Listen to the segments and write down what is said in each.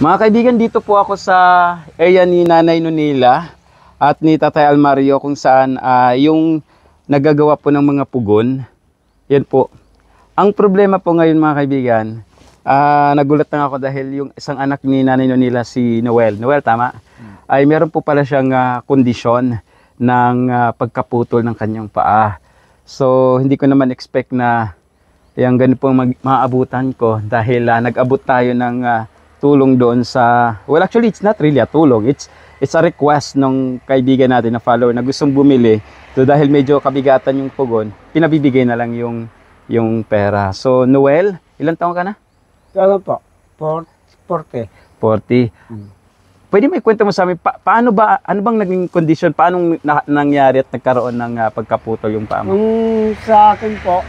Mga kaibigan, dito po ako sa area ni Nanay Nonila at ni Tatay Almario kung saan yung nagagawa po ng mga pugon. Yan po. Ang problema po ngayon mga kaibigan, nagulat lang ako dahil yung isang anak ni Nanay Nonila, si Noel. Noel, tama? Ay meron po pala siyang kondisyon ng pagkaputol ng kanyang paa. So hindi ko naman expect na yung ganun pong maabutan ko dahil nag-abot tayo ng tulong doon sa, well actually it's not really a tulong, it's a request ng kaibigan natin na follower na gustong bumili. So dahil medyo kabigatan yung pugon, pinabibigay na lang yung pera. So Noel, ilang taon ka na? Ano po? 40. 40. Pwede mo ikwento mo sa amin, paano ba, ano bang naging condition, paano nangyari at nagkaroon ng pagkaputol yung paa mo? Sa akin po,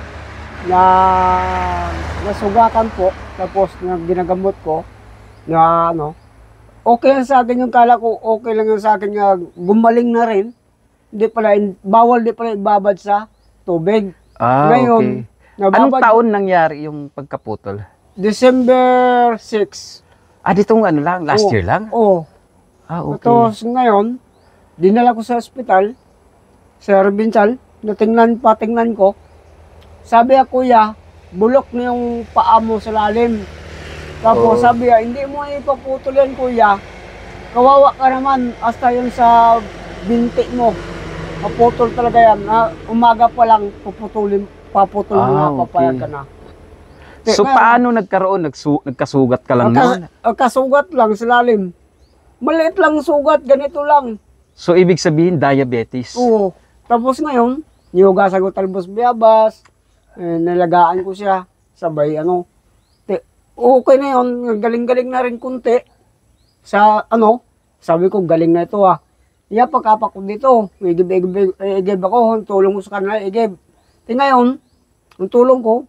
nasugatan po, tapos ginagamot ko, na ano, okay lang sa akin yung kala ko, okay lang yung sa akin nga gumaling na rin. Hindi pala, bawal di pala ibabad sa tubig. Ngayon, okay. Anong taon nangyari yung pagkaputol? December 6. Ditong ano lang, last year lang? Oo. Okay. Tapos ngayon, dinala ko sa ospital, sa Provincial, patingnan ko. Sabi kuya, bulok na yung paa mo sa lalim. Tapos sabi hindi mo ipaputol yan kuya. Kawawa ka naman, hasta yun sa binti mo. Maputol talaga yan. Umaga pa lang, paputol na, papayag ka na. So paano nagkaroon? Nagkasugat ka lang noon? Kasugat lang sa lalim. Maliit lang sugat, ganito lang. So ibig sabihin diabetes? Oo. Tapos ngayon, nihugasan ko talbos biyabas, nalagaan ko siya, sabay ano. Okay na yun, galing-galing na rin kunti. Sabi ko galing na ito pagkapak ko dito, igib ako, tulong ko sa kanila, igib. Ngayon, ang tulong ko,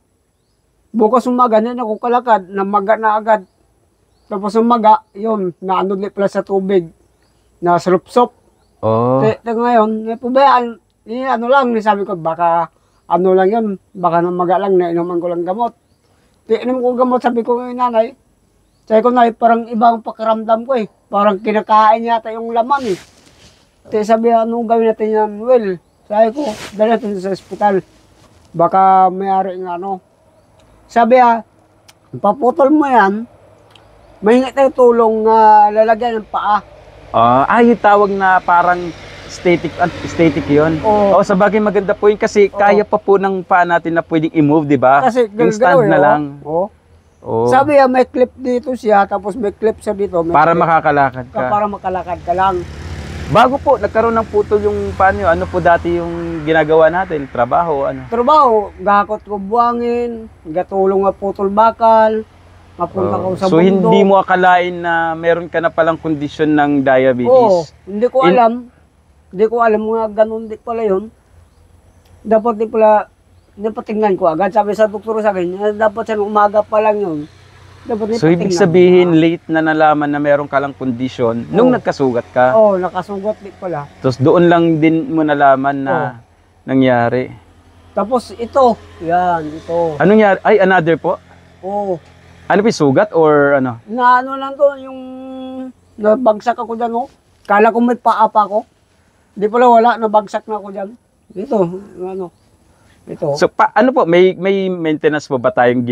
bukas umaga na ako kalakad, namaga na agad. Tapos umaga, yun, naano ulit pala sa tubig, na salupsop. Ngayon, napubayaan, sabi ko, baka ano lang yun, baka namaga lang, nainuman ko lang gamot. Inom ko gamot, sabi ko ng nanay, parang ibang pakiramdam ko parang kinakain yata yung laman sabi, anong gawin natin yan? Well, sabi ko, dali natin sa ospital. Baka mayari nga Sabi paputol mo yan, mahingi tayo tulong lalagyan ng paa. Yung tawag na parang static yun. Sa bagay maganda po yun kasi kaya pa po ng paa natin na pwedeng i-move, di ba? Kasi yung stand na lang. Sabi may clip dito siya, tapos may clip siya dito. Para makakalakad ka. Para makalakad ka lang. Bago po, nagkaroon ng putol yung paa nyo, ano po dati yung ginagawa natin? Trabaho, ano? Trabaho, gakot ko buwangin, gatulong nga putol bakal, mapunta ko sa so bundok. Hindi mo akalain na meron ka na palang kondisyon ng diabetes? Hindi ko alam. Hindi ko alam nga ganun di pala yun. Dapat tingnan ko agad. Sabi sa doktor sa akin, dapat sa umaga pa lang yun. So ibig sabihin, late na nalaman na meron ka lang kondisyon nung nagkasugat ka? Nakasugat di pala. Tapos doon lang din mo nalaman na nangyari? Tapos ito, ito. Anong nangyari? Ay, another po? Ano po, sugat or ano? Ano lang to, yung nabagsak ako dyan Kala ko may paa pa ako. Di pala wala, nabagsak na ako dyan. Ito, ito. So ano po, may maintenance po ba tayong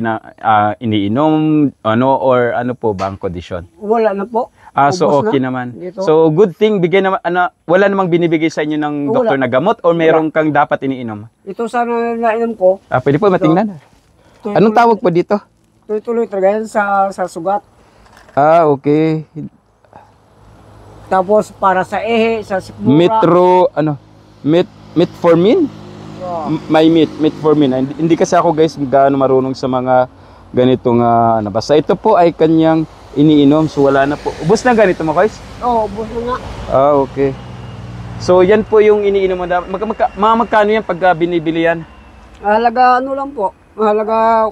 iniinom or ano po ba ang kondisyon? Wala na po. So okay naman. Dito. So good thing naman wala namang binibigay sa inyo ng doktor na gamot or meron kang dapat iniinom? Ito sana nainom ko. Pwede po matingnan. Anong tawag po dito? Tuloy talaga yan sa sugat. Okay. Tapos para sa sa sikmura. Metformin? Metformin. Hindi kasi ako guys gaano marunong sa mga ganitong basta ito po ay kanyang iniinom, so wala na po. Ubus na ganito mo guys? Ubus na nga. Okay. So yan po yung iniinom mo. Magkano yan pag binibili yan? Halaga lang po. Halaga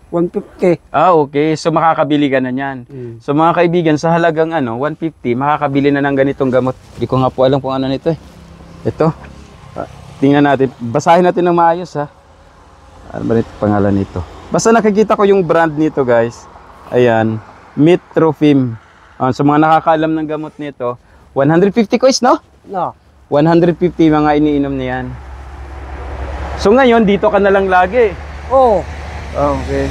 150. Okay. So makakabili ka na yan. So mga kaibigan, sa halagang 150, makakabili na ng ganitong gamot. Hindi ko nga po alam kung ano nito Ito. Tingnan natin. Basahin natin ng maayos Ano ba nito pangalan nito? Basta nakikita ko yung brand nito guys. Ayan. Mitrofim. Sa mga nakakaalam ng gamot nito, 150 coins, no? No. 150 mga iniinom niyan. So ngayon, dito ka na lang lagi. Oo. Okay.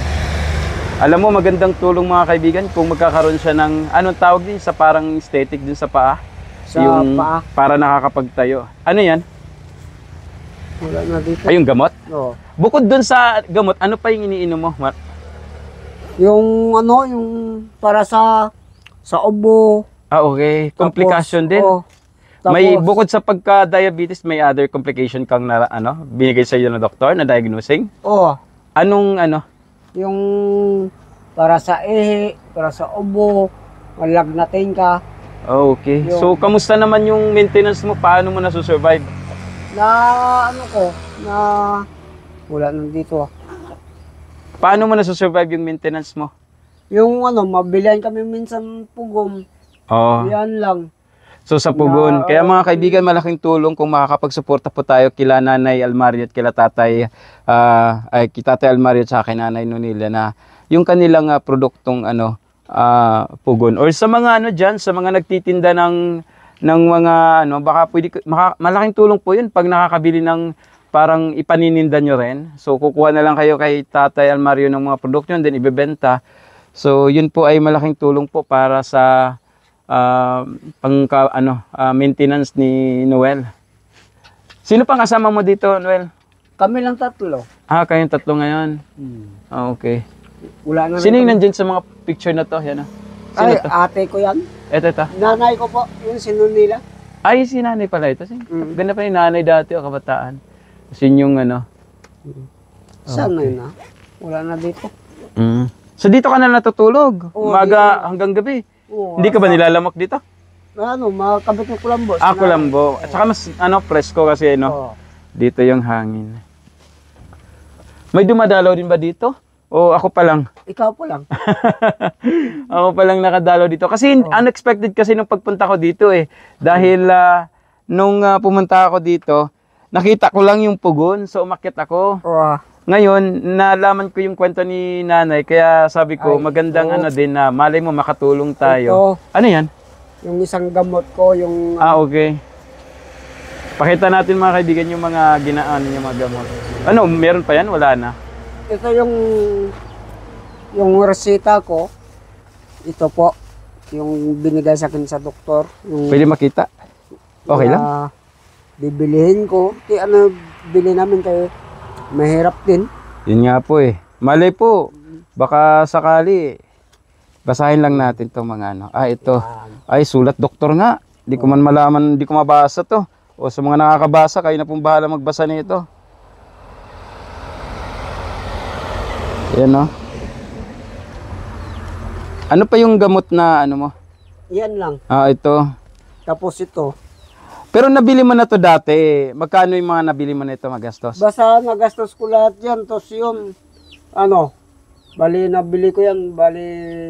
Alam mo, magandang tulong mga kaibigan kung magkakaroon siya ng, anong tawag din sa parang aesthetic din sa paa? Sa paa. Para nakakapagtayo. Ano yan? Wala na dito. Ay, yung gamot? Oo. Bukod dun sa gamot, ano pa yung iniinom mo? Yung ano, yung para sa ubo. Okay. Complication din. Oo. May bukod sa pagka-diabetes, may other complication kang binigay sa iyo ng doktor na diagnosing? Oo. Anong ano? Yung para sa ihi, para sa ubo, malagnatin ka. Okay. Yung- So, kamusta naman yung maintenance mo? Paano mo nasusurvive? Na ano ko, na wala nang dito. Paano mo nasusurvive yung maintenance mo? Yung ano, mabilihan kami minsan pugom. Oh. Yan lang. So sa pugon. Na, Kaya mga kaibigan, malaking tulong kung makakapagsuporta po tayo kila Nanay Almario at kila Tatay Tatay Almario at sa akin Nanay Nonila na yung kanilang produktong pugon or sa mga diyan, sa mga nagtitinda ng mga baka pwede malaking tulong po 'yun pag nakakabili ng parang ipanininda nyo rin. So kukuha na lang kayo kay Tatay Almario ng mga produkto yun, then ibebenta. So yun po ay malaking tulong po para sa maintenance ni Noel. Sino pang kasama mo dito, Noel? Kami lang tatlo. Kayong tatlo ngayon. Okay. Wala na Sino yung rin kami. nandyan sa mga picture na to? Yan Sino Ay, to? ate ko yan. Ito. Nanay ko po, yung sinunila. Ay, si nanay pala ito. Ganda pa yung nanay dati o kabataan. Kasi yung Saan na yun Wala na dito. So dito ka na natutulog? Oo, Umaga hanggang gabi? Oo, Hindi ka ba nilalamok dito? makabit ng kulambos. Kulambo. At saka mas presko kasi Oo. dito yung hangin. May dumadalaw din ba dito? O ako pa lang? Ikaw po lang. Ako pa lang nakadalaw dito. Kasi unexpected kasi nung pagpunta ko dito Dahil nung pumunta ako dito, nakita ko lang yung pugon. So umakyat ako. Oo. Ngayon, nalaman ko yung kwento ni nanay. Kaya sabi ko, Ay, magandang oo. din na malay mo makatulong tayo. Ito, Ano yan? yung isang gamot ko, yung Okay. Pakita natin mga kaibigan yung mga ginaan niya mga gamot. Ano, meron pa yan? Wala na. ito yung resita ko. Ito po, yung binigay sa akin sa doktor. Yung, Pwede makita? Okay lang? na bibilihin ko. Bili namin kayo. Mahirap din. Yun nga po Malay po, baka sakali, basahin lang natin to mga ito. Ay, sulat doktor nga. Di ko man malaman, di ko mabasa to. O sa mga nakakabasa, kayo na pong bahala magbasa nito. Yan Ano pa yung gamot na mo? Yan lang. Ito. Tapos ito. Pero nabili mo na to dati. Magkano yung mga nabili mo na ito magastos? Basta nagastos ko lahat yan. Tapos yun, bali nabili ko yan, bali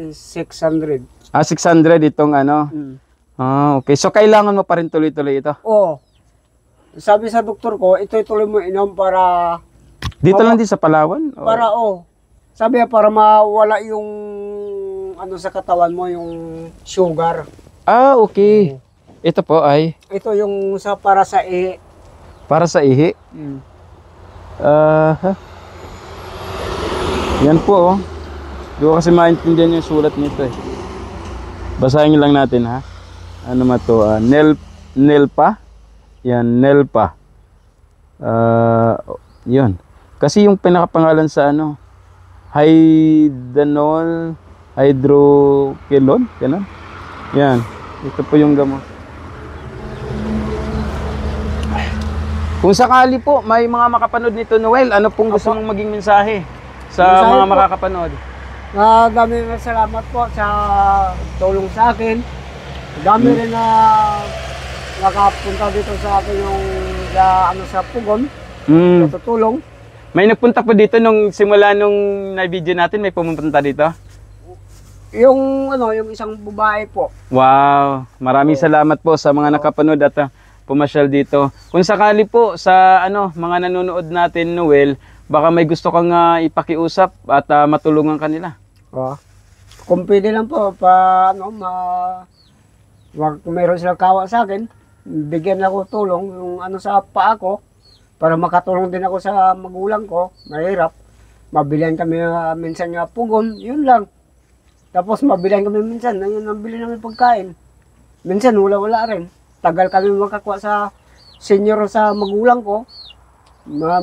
600. 600 itong okay. So kailangan mo pa rin tuloy-tuloy ito? Oo. Sabi sa doktor ko, ito tuloy mo inom para... Dito lang din sa Palawan? Or- Sabi para mawala yung sa katawan mo, yung sugar. Okay. Ito po ay Ito yung para sa ihi. para sa ihi. Yan po Di ko kasi maintindihan yung sulat nito Basahin lang natin Ano ma to? Nelpa. Yan, Nelpa. Yun. Kasi yung pinakapangalan sa hydroquinone, ganun. Yan. Ito po yung gamot. Kung sakali po, may mga makapanood nito, Noel, ano pong gusto mong maging mensahe sa Mensahe mga po. makakapanood? Dami na salamat po sa tulong sa akin. Dami rin na nakapunta dito sa akin yung sa Pugon. Tutulong. May nagpunta po dito nung simula nung na-video natin, may pumunta dito? Yung yung isang babae po. Wow, maraming salamat po sa mga nakapanood at pumasyal dito. Kung sakali po sa mga nanonood natin, Noel, baka may gusto kang ipakiusap at matulungan kanila. Kung pwede lang po, kung meron silang kawa sa akin, bigyan ako tulong yung ano sa paa ko para makatulong din ako sa magulang ko. Mahirap. Mabilan kami minsan nga pugon, yun lang. Tapos mabilan kami minsan, yun ang bili namin pagkain. Minsan wala-wala rin. Tagal kami makakuha sa senior sa magulang ko.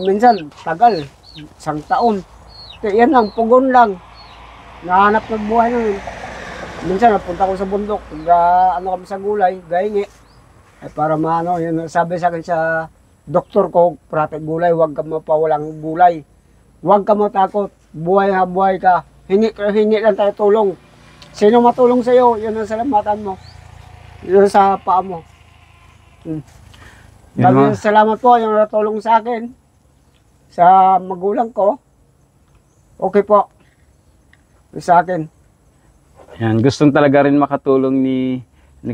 Minsan, tagal. 1 taon. Kaya yan lang, pugon lang. Nahanap ng buhay namin. Minsan, napunta ko sa bundok. Ano kami sa gulay, gahingi. Para yun, sabi sa akin sa doktor ko, prate gulay, huwag ka mapawalang gulay. Huwag ka matakot. Buhay ha, buhay ka. Hingi lang tayo tulong. Sino matulong sa iyo, yun ang salamatan mo. Yun sa paa mo. Salamat po yung natulong sa akin. Sa magulang ko. Okay po. Sa akin. Yan, gustong talaga rin makatulong ni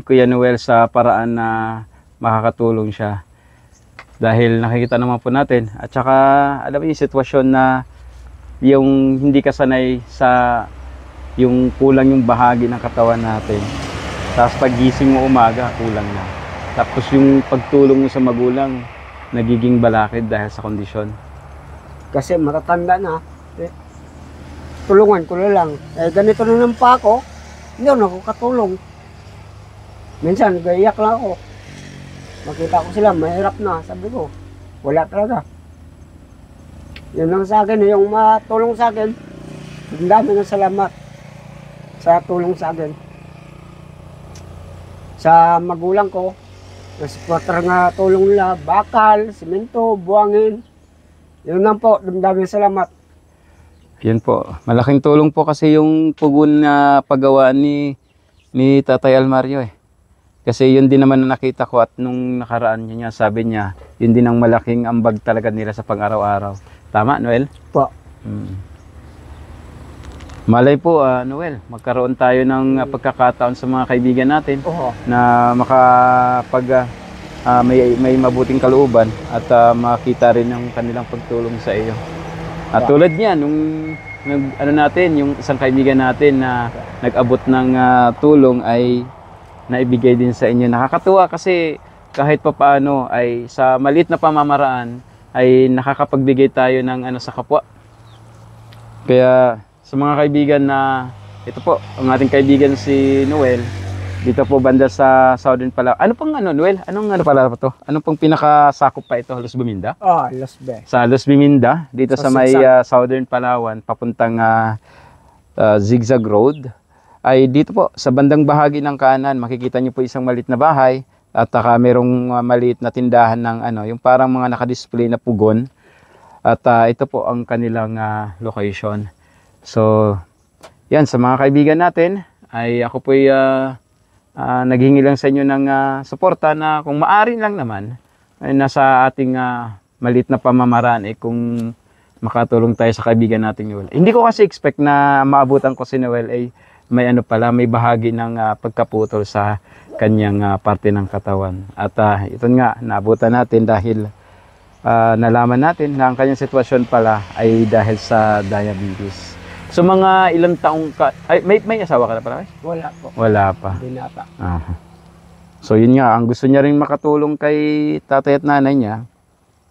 Kuya Noel sa paraan na makakatulong siya. Dahil nakikita naman po natin. At saka, alam mo yung sitwasyon na yung hindi kasanay sa yung kulang yung bahagi ng katawan natin. Tapos paggising mo umaga, kulang na. Tapos yung pagtulong mo sa magulang, nagiging balakid dahil sa kondisyon. Kasi matatanda na. Tulungan ko na lang. Ganito na lang pa ako. Hindi ako katulong. Minsan, gaiyak lang ako. Makita ko sila, mahirap na. Sabi ko, wala talaga. Yun lang sa akin, yung matulong sa akin. Ang dami ng salamat sa tulong sa akin. Sa magulang ko, nasuportar nga tulong nila, bakal, simento, buwangin. Yun lang po, ang dami ng salamat. Yan po. Malaking tulong po kasi yung pugon na paggawaan ni Tatay Almario eh. Kasi yun din naman na nakita ko at nung nakaraan niya, sabi niya, yun din ang malaking ambag talaga nila sa pang-araw-araw. Tama, Noel? Po. Malay po, Noel, magkaroon tayo ng pagkakataon sa mga kaibigan natin na may mabuting kalooban at makita rin yung kanilang pagtulong sa iyo. At tulad niya, nung yung isang kaibigan natin na nag-abot ng tulong ay naibigay din sa inyo. Nakakatuwa kasi kahit papaano ay sa maliit na pamamaraan ay nakakapagbigay tayo ng sa kapwa. Kaya sa mga kaibigan na ito po, ang ating kaibigan si Noel, dito po banda sa Southern Palawan. Ano pang Noel? Anong pala pa to? Anong pang pinakasakop pa ito? Los Biminda? Los Be. Sa Los Biminda, dito sa may Southern Palawan, papuntang Zigzag Road. Ay dito po, sa bandang bahagi ng kanan, makikita niyo po isang maliit na bahay. At merong maliit na tindahan ng yung parang mga nakadisplay na pugon. At ito po ang kanilang location. So, yan, sa mga kaibigan natin, ay ako po naghingi lang sa inyo ng suporta na kung maaari lang naman, ay nasa ating maliit na pamamaraan kung makatulong tayo sa kaibigan nating Noel. Hindi ko kasi expect na maabutan ko si Noel ay may bahagi ng pagkaputol sa kanyang parte ng katawan. At ito nga, naabutan natin dahil nalaman natin na ang kanyang sitwasyon pala ay dahil sa diabetes. So mga ilang taong ka, may asawa ka na pala? Wala po. Wala pa. Binata. So yun nga, ang gusto niya rin makatulong kay tatay at nanay niya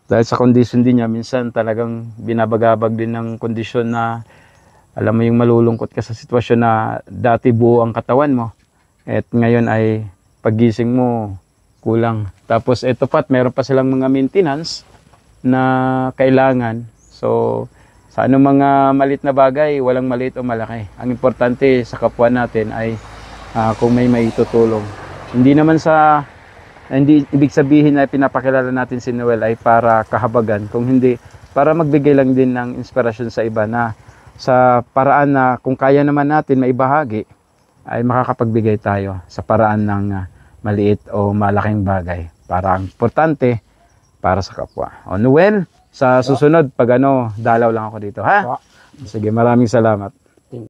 dahil sa kondisyon din niya, minsan talagang binabagabag din ng kondisyon na alam mo yung malulungkot ka sa sitwasyon na dati buo ang katawan mo at ngayon ay paggising mo kulang. Tapos ito pat, meron pa silang mga maintenance na kailangan. So sa anong mga maliit na bagay, walang maliit o malaki. Ang importante sa kapwa natin ay kung may maitutulong. Hindi ibig sabihin na pinapakilala natin si Noel ay para kahabagan. Kung hindi, para magbigay lang din ng inspirasyon sa iba na sa paraan na kung kaya naman natin maibahagi, ay makakapagbigay tayo sa paraan ng maliit o malaking bagay. Para importante para sa kapwa. O Noel, sa susunod, pag dalaw lang ako dito, ha? Sige, maraming salamat.